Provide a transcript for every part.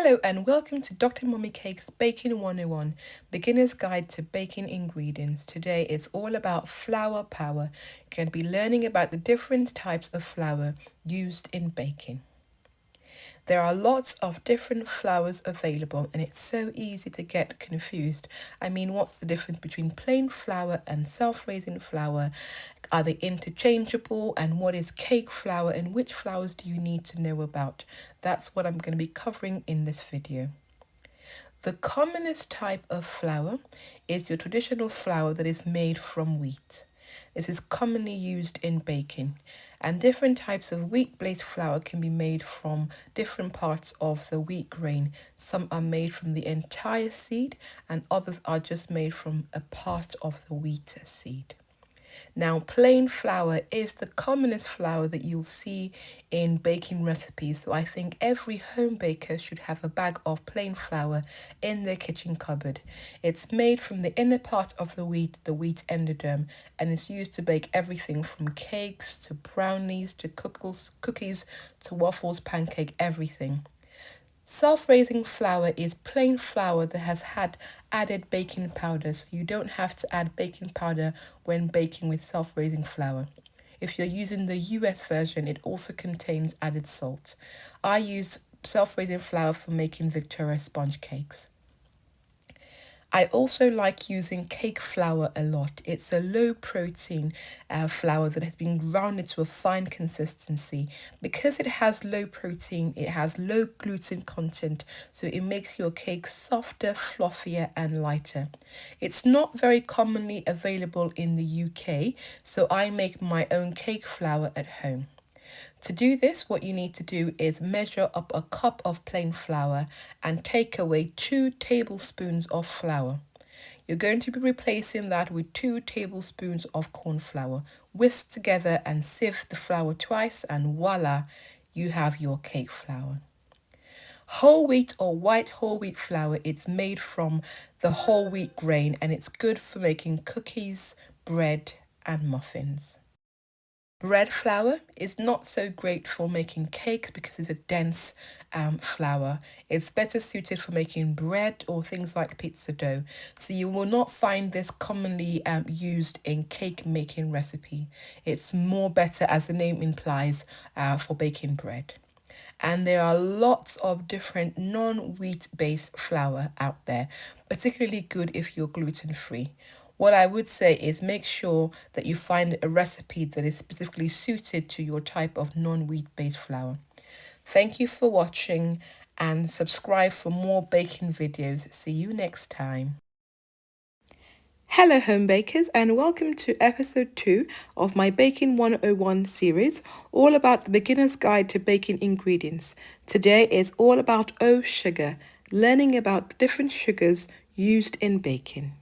Hello and welcome to Dr. Mommy Cake's Baking 101, Beginner's Guide to Baking Ingredients. Today it's all about flour power. You're going to be learning about the different types of flour used in baking. There are lots of different flours available and it's so easy to get confused. I mean, what's the difference between plain flour and self-raising flour? Are they interchangeable? And what is cake flour and which flours do you need to know about? That's what I'm going to be covering in this video. The commonest type of flour is your traditional flour that is made from wheat. This is commonly used in baking, and different types of wheat-based flour can be made from different parts of the wheat grain. Some are made from the entire seed and others are just made from a part of the wheat seed. Now, plain flour is the commonest flour that you'll see in baking recipes. So I think every home baker should have a bag of plain flour in their kitchen cupboard. It's made from the inner part of the wheat endoderm, and it's used to bake everything from cakes to brownies to cookies to waffles, pancake, everything. Self-raising flour is plain flour that has had added baking powder, so you don't have to add baking powder when baking with self-raising flour. If you're using the US version, it also contains added salt. I use self-raising flour for making Victoria sponge cakes. I also like using cake flour a lot. It's a low protein flour that has been ground into a fine consistency. Because it has low protein, it has low gluten content, so it makes your cake softer, fluffier and lighter. It's not very commonly available in the UK, so I make my own cake flour at home. To do this, what you need to do is measure up a cup of plain flour and take away 2 tablespoons of flour. You're going to be replacing that with 2 tablespoons of corn flour. Whisk together and sieve the flour twice and voila, you have your cake flour. Whole wheat or white whole wheat flour, it's made from the whole wheat grain and it's good for making cookies, bread and muffins. Bread flour is not so great for making cakes because it's a dense flour. It's better suited for making bread or things like pizza dough. So you will not find this commonly used in cake making recipe. It's more better, as the name implies, for baking bread. And there are lots of different non-wheat based flour out there, particularly good if you're gluten-free. What I would say is make sure that you find a recipe that is specifically suited to your type of non-wheat based flour. Thank you for watching and subscribe for more baking videos. See you next time. Hello home bakers and welcome to episode 2 of my Baking 101 series, all about the beginner's guide to baking ingredients. Today is all about sugar, learning about the different sugars used in baking.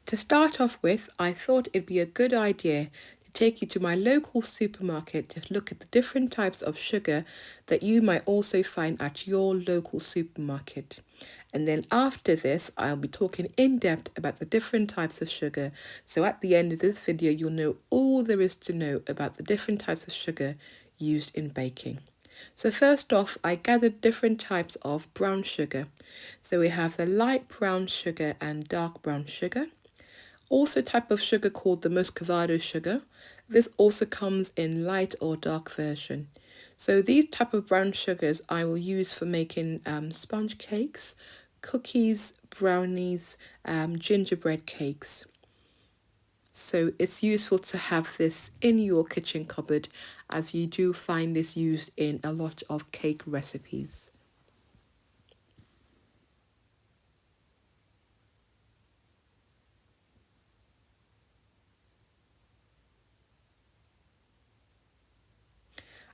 To start off with, I thought it'd be a good idea to take you to my local supermarket to look at the different types of sugar that you might also find at your local supermarket. And then after this, I'll be talking in depth about the different types of sugar. So at the end of this video, you'll know all there is to know about the different types of sugar used in baking. So first off, I gathered different types of brown sugar. So we have the light brown sugar and dark brown sugar. Also a type of sugar called the muscovado sugar. This also comes in light or dark version. So these type of brown sugars I will use for making sponge cakes, cookies, brownies, gingerbread cakes. So it's useful to have this in your kitchen cupboard as you do find this used in a lot of cake recipes.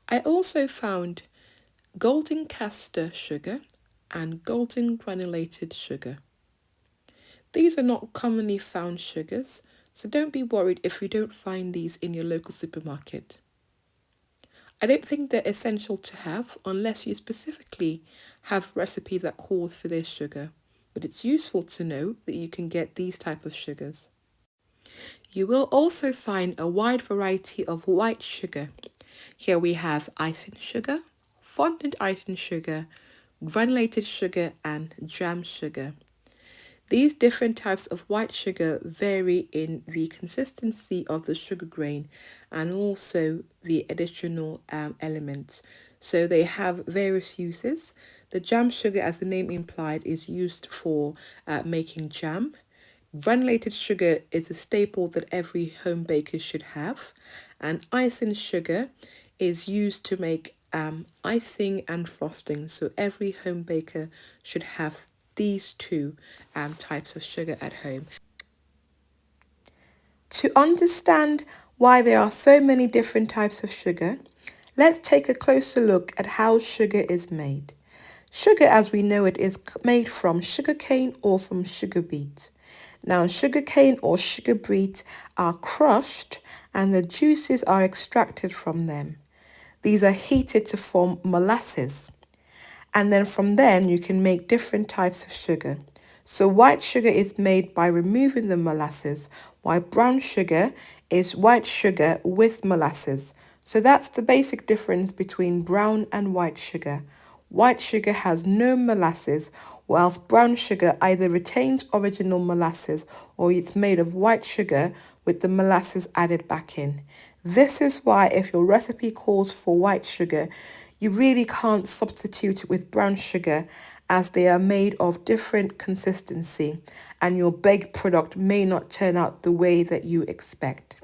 I also found golden castor sugar and golden granulated sugar. These are not commonly found sugars, so don't be worried if you don't find these in your local supermarket. I don't think they're essential to have unless you specifically have a recipe that calls for this sugar, but it's useful to know that you can get these type of sugars. You will also find a wide variety of white sugar. Here we have icing sugar, fondant icing sugar, granulated sugar, and jam sugar. These different types of white sugar vary in the consistency of the sugar grain and also the additional elements. So they have various uses. The jam sugar, as the name implied, is used for making jam. Granulated sugar is a staple that every home baker should have, and icing sugar is used to make icing and frosting. So every home baker should have these two types of sugar at home. To understand why there are so many different types of sugar, let's take a closer look at how sugar is made. Sugar, as we know it, is made from sugarcane or from sugar beet. Now, sugarcane or sugar beet are crushed and the juices are extracted from them. These are heated to form molasses. And then from then you can make different types of sugar. So white sugar is made by removing the molasses, while brown sugar is white sugar with molasses. So that's the basic difference between brown and white sugar. White sugar has no molasses, whilst brown sugar either retains original molasses or it's made of white sugar with the molasses added back in. This is why if your recipe calls for white sugar, you really can't substitute it with brown sugar as they are made of different consistency and your baked product may not turn out the way that you expect.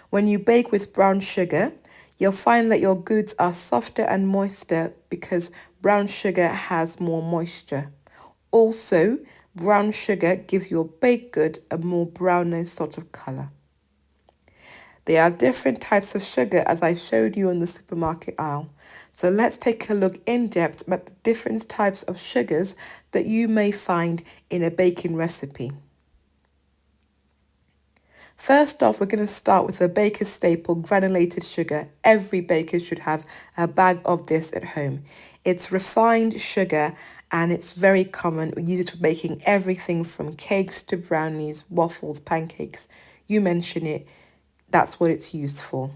When you bake with brown sugar, you'll find that your goods are softer and moister because brown sugar has more moisture. Also, brown sugar gives your baked good a more brownish sort of colour. There are different types of sugar as I showed you in the supermarket aisle. So let's take a look in depth at the different types of sugars that you may find in a baking recipe. First off, we're going to start with the baker's staple, granulated sugar. Every baker should have a bag of this at home. It's refined sugar and it's very common. We use it for baking everything from cakes to brownies, waffles, pancakes. You mention it, that's what it's used for.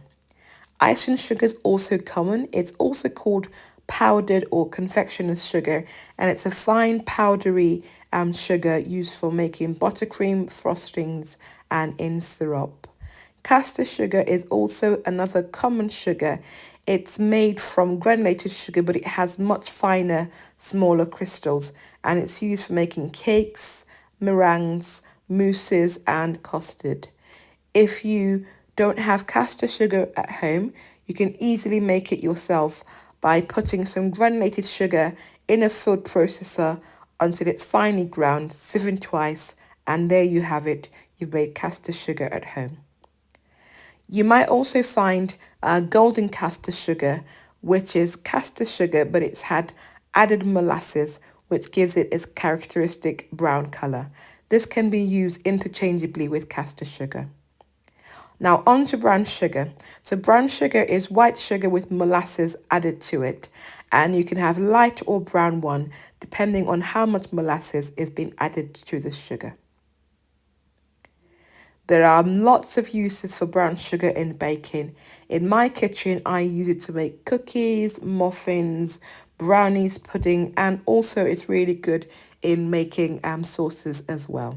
Icing sugar is also common. It's also called powdered or confectioner's sugar, and it's a fine powdery sugar used for making buttercream, frostings, and in syrup. Castor sugar is also another common sugar. It's made from granulated sugar, but it has much finer, smaller crystals, and it's used for making cakes, meringues, mousses, and custard. If you don't have castor sugar at home, you can easily make it yourself by putting some granulated sugar in a food processor until it's finely ground, sieving twice, and there you have it. You've made castor sugar at home. You might also find golden castor sugar, which is castor sugar, but it's had added molasses, which gives it its characteristic brown colour. This can be used interchangeably with castor sugar. Now on to brown sugar. So brown sugar is white sugar with molasses added to it, and you can have light or brown one depending on how much molasses is being added to the sugar. There are lots of uses for brown sugar in baking. In my kitchen, I use it to make cookies, muffins, brownies, pudding, and also it's really good in making sauces as well.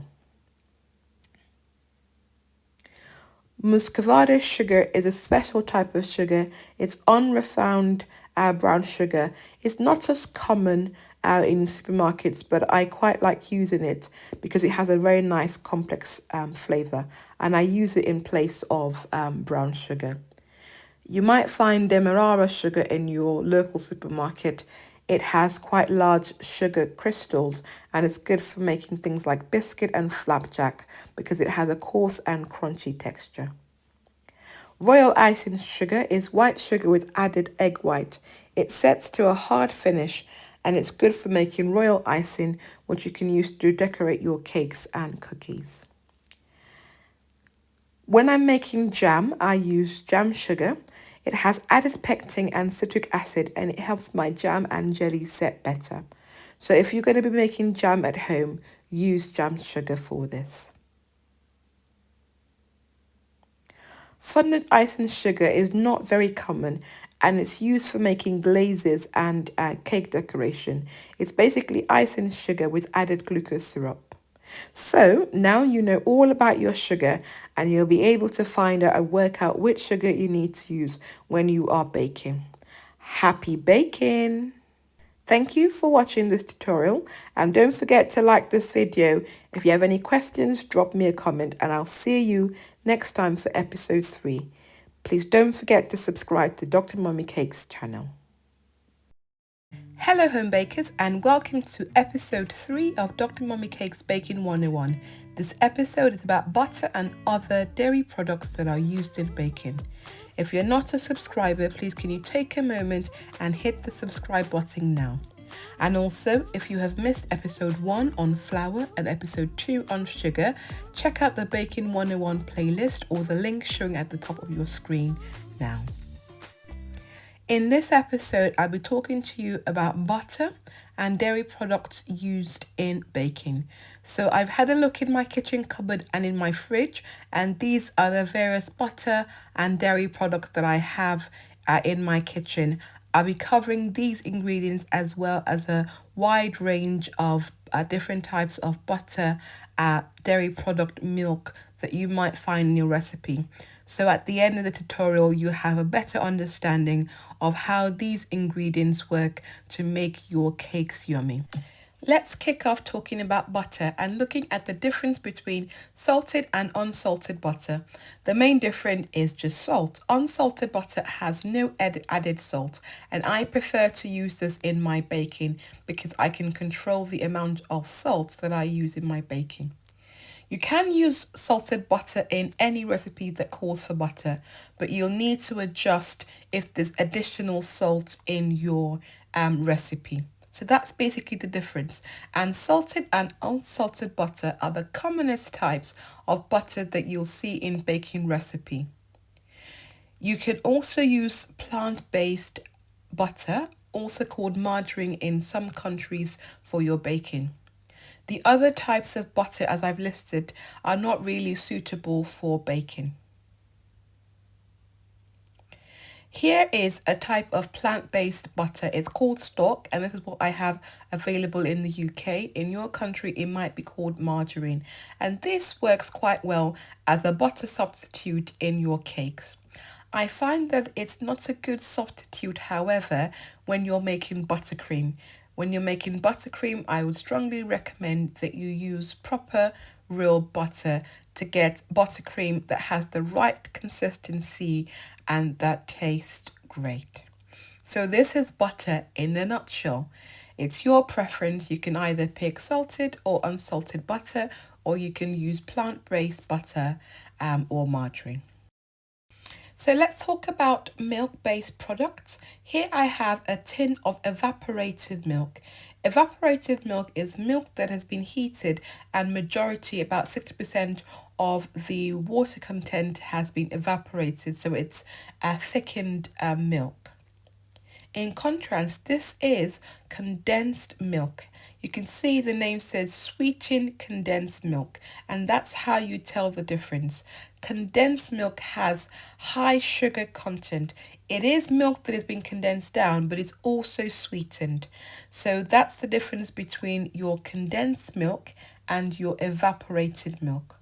Muscovado sugar is a special type of sugar. It's unrefined brown sugar. It's not as common in supermarkets, but I quite like using it because it has a very nice complex flavour, and I use it in place of brown sugar. You might find Demerara sugar in your local supermarket. It has quite large sugar crystals and it's good for making things like biscuit and flapjack because it has a coarse and crunchy texture. Royal icing sugar is white sugar with added egg white. It sets to a hard finish and it's good for making royal icing, which you can use to decorate your cakes and cookies. When I'm making jam, I use jam sugar. It has added pectin and citric acid and it helps my jam and jelly set better. So if you're going to be making jam at home, use jam sugar for this. Fondant icing sugar is not very common and it's used for making glazes and cake decoration. It's basically icing sugar with added glucose syrup. So now you know all about your sugar and you'll be able to find out and work out which sugar you need to use when you are baking. Happy baking! Thank you for watching this tutorial and don't forget to like this video. If you have any questions, drop me a comment and I'll see you next time for episode 3. Please don't forget to subscribe to Dr. Mummy Cakes channel. Hello home bakers and welcome to episode 3 of Dr. Mummy Cakes Baking 101. This episode is about butter and other dairy products that are used in baking. If you're not a subscriber, please can you take a moment and hit the subscribe button now. And also, if you have missed episode 1 on flour and episode 2 on sugar, check out the Baking 101 playlist or the link showing at the top of your screen now. In this episode, I'll be talking to you about butter and dairy products used in baking. So I've had a look in my kitchen cupboard and in my fridge, and these are the various butter and dairy products that I have in my kitchen. I'll be covering these ingredients as well as a wide range of different types of butter, dairy product, milk that you might find in your recipe. So at the end of the tutorial, you have a better understanding of how these ingredients work to make your cakes yummy. Let's kick off talking about butter and looking at the difference between salted and unsalted butter. The main difference is just salt. Unsalted butter has no added salt, and I prefer to use this in my baking because I can control the amount of salt that I use in my baking. You can use salted butter in any recipe that calls for butter, but you'll need to adjust if there's additional salt in your recipe. So that's basically the difference. And salted and unsalted butter are the commonest types of butter that you'll see in baking recipe. You can also use plant-based butter, also called margarine in some countries, for your baking. The other types of butter, as I've listed, are not really suitable for baking. Here is a type of plant-based butter. It's called stock, and this is what I have available in the UK. In your country, it might be called margarine. And this works quite well as a butter substitute in your cakes. I find that it's not a good substitute, however, when you're making buttercream. When you're making buttercream, I would strongly recommend that you use proper real butter to get buttercream that has the right consistency and that tastes great. So this is butter in a nutshell. It's your preference. You can either pick salted or unsalted butter, or you can use plant-based butter or margarine. So let's talk about milk-based products. Here I have a tin of evaporated milk. Evaporated milk is milk that has been heated and majority, about 60% of the water content has been evaporated. So it's a thickened milk. In contrast, this is condensed milk. You can see the name says sweetened condensed milk, and that's how you tell the difference. Condensed milk has high sugar content. It is milk that has been condensed down, but it's also sweetened. So that's the difference between your condensed milk and your evaporated milk.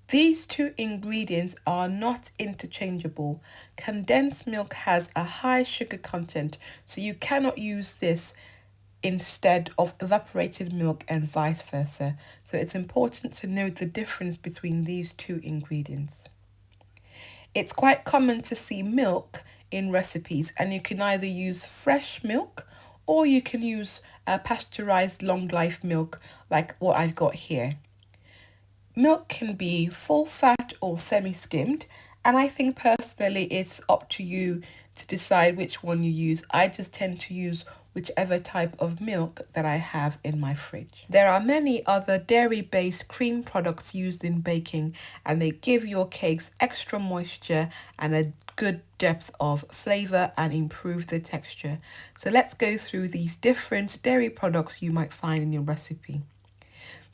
These two ingredients are not interchangeable. Condensed milk has a high sugar content, so you cannot use this instead of evaporated milk and vice versa. So it's important to know the difference between these two ingredients. It's quite common to see milk in recipes, and you can either use fresh milk or you can use pasteurized long life milk like what I've got here. Milk can be full fat or semi-skimmed, and I think personally it's up to you to decide which one you use. I just tend to use whichever type of milk that I have in my fridge. There are many other dairy-based cream products used in baking, and they give your cakes extra moisture and a good depth of flavour and improve the texture. So let's go through these different dairy products you might find in your recipe.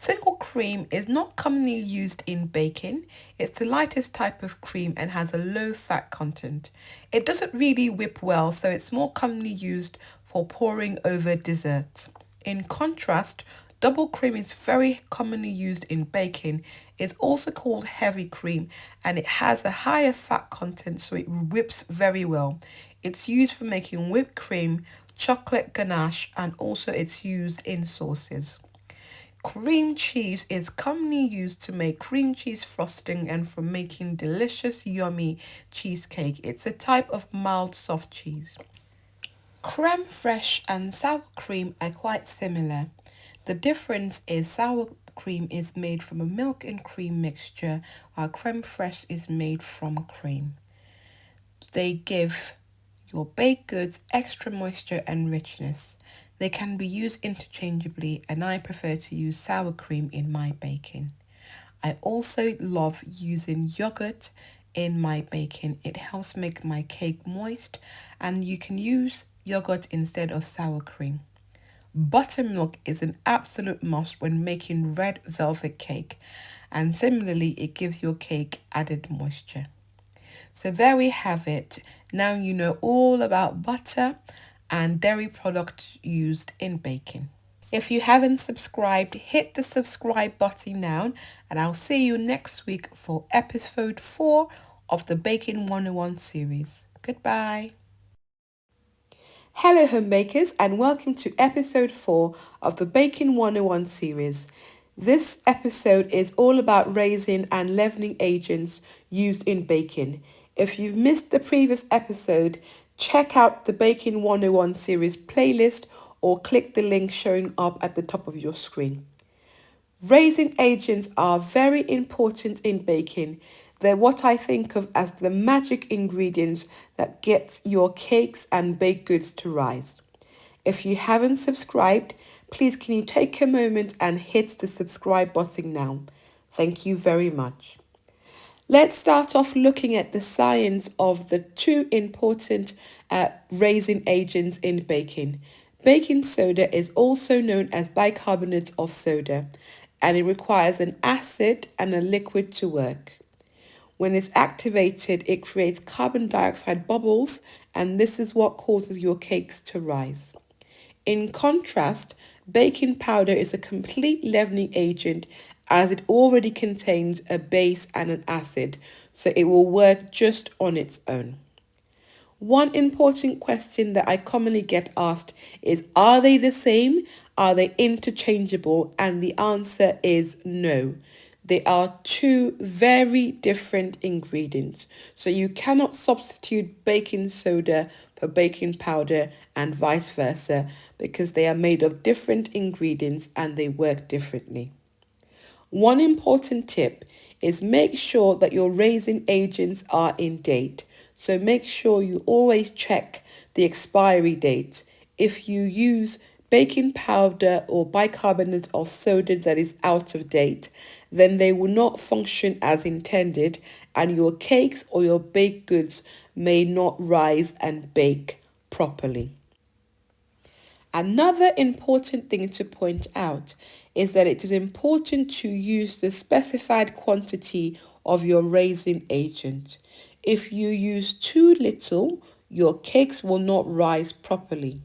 Single cream is not commonly used in baking. It's the lightest type of cream and has a low fat content. It doesn't really whip well, so it's more commonly used for pouring over desserts. In contrast, double cream is very commonly used in baking. It's also called heavy cream and it has a higher fat content, so it whips very well. It's used for making whipped cream, chocolate ganache, and also it's used in sauces. Cream cheese is commonly used to make cream cheese frosting and for making delicious, yummy cheesecake. It's a type of mild soft cheese. Creme fraiche and sour cream are quite similar. The difference is sour cream is made from a milk and cream mixture, while creme fraiche is made from cream. They give your baked goods extra moisture and richness. They can be used interchangeably, and I prefer to use sour cream in my baking. I also love using yogurt in my baking. It helps make my cake moist, and you can use yogurt instead of sour cream. Buttermilk is an absolute must when making red velvet cake, and similarly, it gives your cake added moisture. So there we have it. Now you know all about butter and dairy products used in baking. If you haven't subscribed, hit the subscribe button now, and I'll see you next week for episode 4 of the Baking 101 series. Goodbye. Hello home bakers and welcome to episode 4 of the Baking 101 series. This episode is all about raising and leavening agents used in baking. If you've missed the previous episode, check out the Baking 101 series playlist or click the link showing up at the top of your screen. Raising agents are very important in baking. They're what I think of as the magic ingredients that get your cakes and baked goods to rise. If you haven't subscribed, please can you take a moment and hit the subscribe button now. Thank you very much. Let's start off looking at the science of the two important raising agents in baking. Baking soda is also known as bicarbonate of soda, and it requires an acid and a liquid to work. When it's activated, it creates carbon dioxide bubbles, and this is what causes your cakes to rise. In contrast, baking powder is a complete leavening agent as it already contains a base and an acid, so it will work just on its own. One important question that I commonly get asked is, are they the same? Are they interchangeable? And the answer is no. They are two very different ingredients. So you cannot substitute baking soda for baking powder and vice versa because they are made of different ingredients and they work differently. One important tip is make sure that your raising agents are in date. So make sure you always check the expiry date. If you use baking powder or bicarbonate of soda that is out of date, then they will not function as intended and your cakes or your baked goods may not rise and bake properly. Another important thing to point out is that it is important to use the specified quantity of your raising agent. If you use too little, your cakes will not rise properly.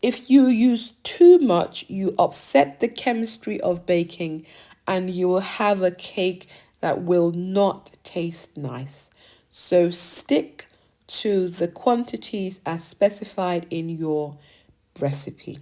If you use too much, you upset the chemistry of baking and you will have a cake that will not taste nice. So stick to the quantities as specified in your recipe.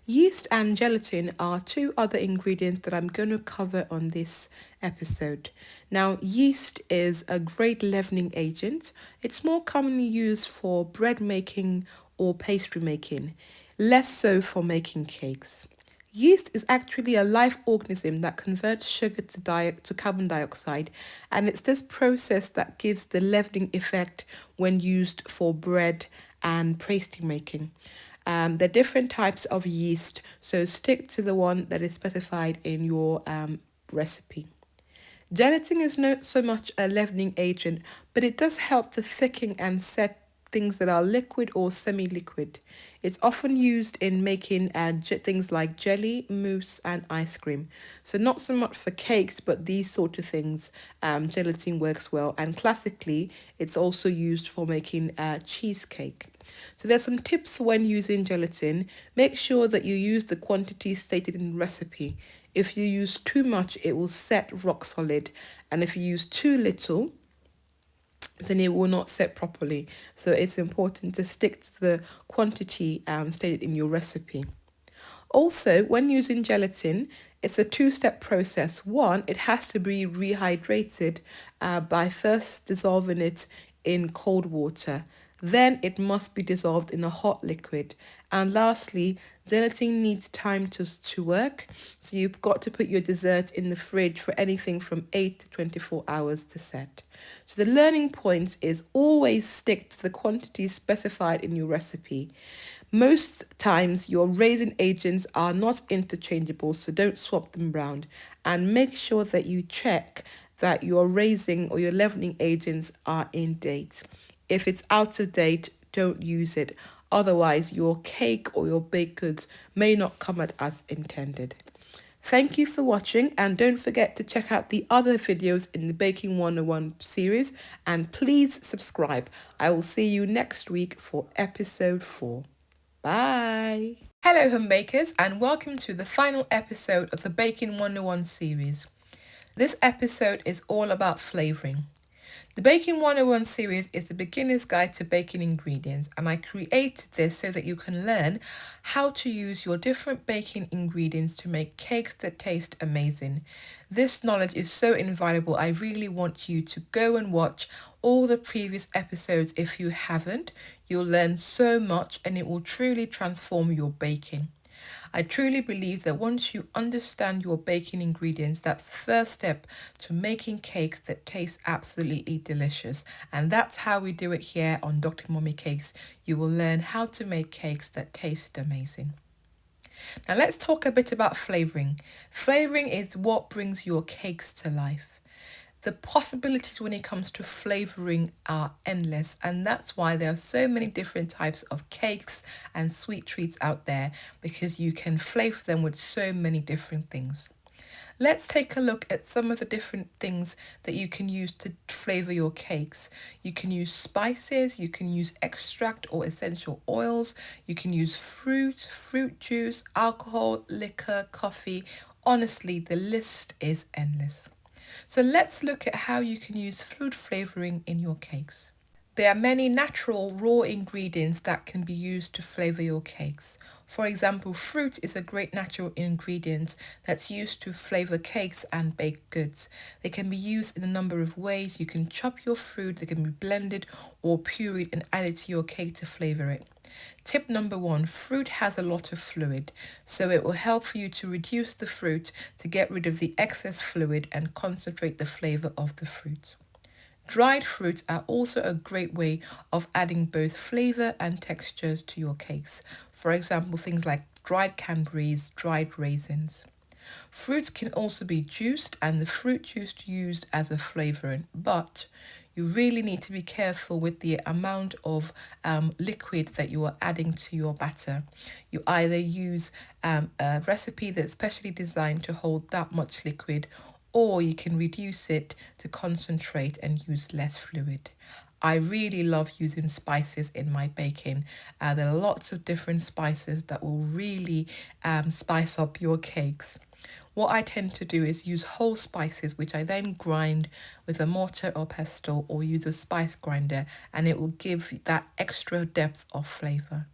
Yeast and gelatin are two other ingredients that I'm going to cover on this episode. Now, yeast is a great leavening agent. It's more commonly used for bread making or pastry making, less so for making cakes. Yeast is actually a live organism that converts sugar to carbon dioxide, and it's this process that gives the leavening effect when used for bread and pastry making. There are different types of yeast, so stick to the one that is specified in your recipe. Gelatin is not so much a leavening agent, but it does help to thicken and set things that are liquid or semi-liquid. It's often used in making things like jelly, mousse, and ice cream. So not so much for cakes, but these sort of things, gelatin works well. And classically, it's also used for making cheesecake. So there's some tips for when using gelatin. Make sure that you use the quantity stated in the recipe. If you use too much, it will set rock solid. And if you use too little, then it will not set properly. So it's important to stick to the quantity stated in your recipe. Also, when using gelatin, it's a two-step process. One, it has to be rehydrated by first dissolving it in cold water. Then it must be dissolved in a hot liquid. And lastly, gelatin needs time to work. So you've got to put your dessert in the fridge for anything from 8 to 24 hours to set. So the learning point is always stick to the quantity specified in your recipe. Most times your raisin agents are not interchangeable, so don't swap them around. And make sure that you check that your raisin or your leavening agents are in date. If it's out of date, don't use it. Otherwise, your cake or your baked goods may not come out as intended. Thank you for watching, and don't forget to check out the other videos in the Baking 101 series, and please subscribe. I will see you next week for episode 4. Bye! Hello home bakers, and welcome to the final episode of the Baking 101 series. This episode is all about flavouring. The Baking 101 series is the beginner's guide to baking ingredients, and I created this so that you can learn how to use your different baking ingredients to make cakes that taste amazing. This knowledge is so invaluable. I really want you to go and watch all the previous episodes if you haven't. You'll learn so much and it will truly transform your baking. I truly believe that once you understand your baking ingredients, that's the first step to making cakes that taste absolutely delicious. And that's how we do it here on Dr. Mommy Cakes. You will learn how to make cakes that taste amazing. Now let's talk a bit about flavouring. Flavouring is what brings your cakes to life. The possibilities when it comes to flavouring are endless, and that's why there are so many different types of cakes and sweet treats out there, because you can flavour them with so many different things. Let's take a look at some of the different things that you can use to flavour your cakes. You can use spices, you can use extract or essential oils, you can use fruit juice, alcohol, liquor, coffee. Honestly, the list is endless. So let's look at how you can use food flavouring in your cakes. There are many natural raw ingredients that can be used to flavour your cakes. For example, fruit is a great natural ingredient that's used to flavour cakes and baked goods. They can be used in a number of ways. You can chop your fruit, they can be blended or pureed and added to your cake to flavour it. Tip number 1, fruit has a lot of fluid, so it will help for you to reduce the fruit to get rid of the excess fluid and concentrate the flavour of the fruit. Dried fruits are also a great way of adding both flavour and textures to your cakes. For example, things like dried cranberries, dried raisins. Fruits can also be juiced, and the fruit juice used as a flavouring, but you really need to be careful with the amount of liquid that you are adding to your batter. You either use a recipe that's specially designed to hold that much liquid, or you can reduce it to concentrate and use less fluid. I really love using spices in my baking. There are lots of different spices that will really spice up your cakes. What I tend to do is use whole spices, which I then grind with a mortar or pestle, or use a spice grinder, and it will give that extra depth of flavour.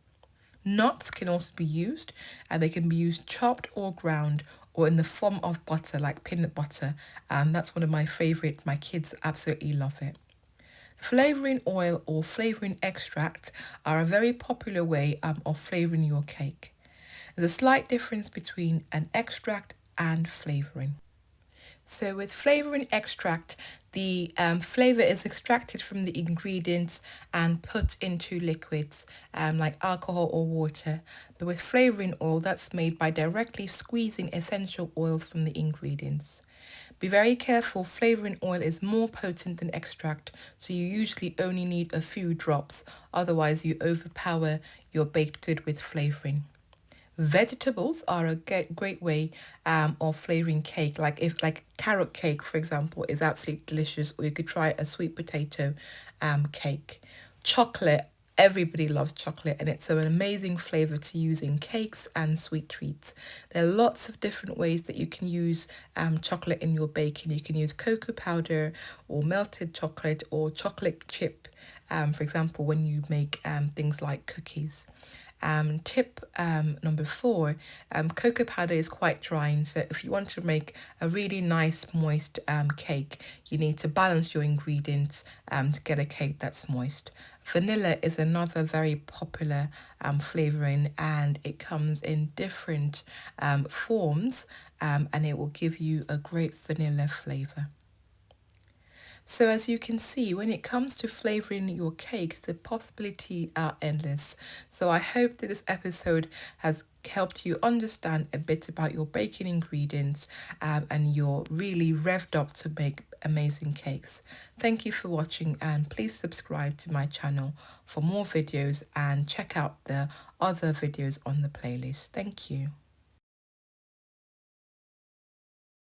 Nuts can also be used, and they can be used chopped or ground, or in the form of butter like peanut butter. That's one of my favourite. My kids absolutely love it. Flavouring oil or flavouring extract are a very popular way of flavouring your cake. There's a slight difference between an extract and flavouring. So with flavouring extract, the flavour is extracted from the ingredients and put into liquids like alcohol or water. But with flavouring oil, that's made by directly squeezing essential oils from the ingredients. Be very careful, flavouring oil is more potent than extract, so you usually only need a few drops, otherwise you overpower your baked good with flavouring. Vegetables are a great way of flavoring cake. Like carrot cake, for example, is absolutely delicious. Or you could try a sweet potato cake. Chocolate, everybody loves chocolate, and it's an amazing flavor to use in cakes and sweet treats. There are lots of different ways that you can use chocolate in your baking. You can use cocoa powder or melted chocolate or chocolate chip, for example, when you make things like cookies. Tip number 4, cocoa powder is quite drying, so if you want to make a really nice moist cake, you need to balance your ingredients to get a cake that's moist. Vanilla is another very popular flavouring, and it comes in different forms, and it will give you a great vanilla flavour. So as you can see, when it comes to flavouring your cakes, the possibilities are endless. So I hope that this episode has helped you understand a bit about your baking ingredients, and you're really revved up to make amazing cakes. Thank you for watching, and please subscribe to my channel for more videos and check out the other videos on the playlist. Thank you.